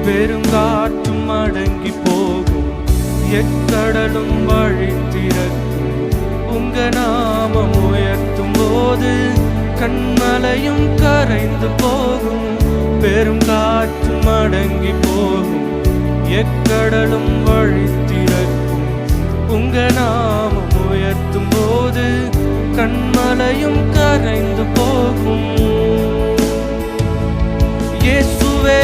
பெருங்காற்றும் அடங்கி போகும், எக்கடலும் வழி திறக்கும். உங்க நாமம் உயர்த்தும் போது கண்மலையும் கரைந்து போகும். பெருங்காற்றும் அடங்கி போகும், எக்கடலும் வழி திறக்கும். உங்க நாமம் உயர்த்தும் போது கண்மலையும் கரைந்து போகும். இயேசுவே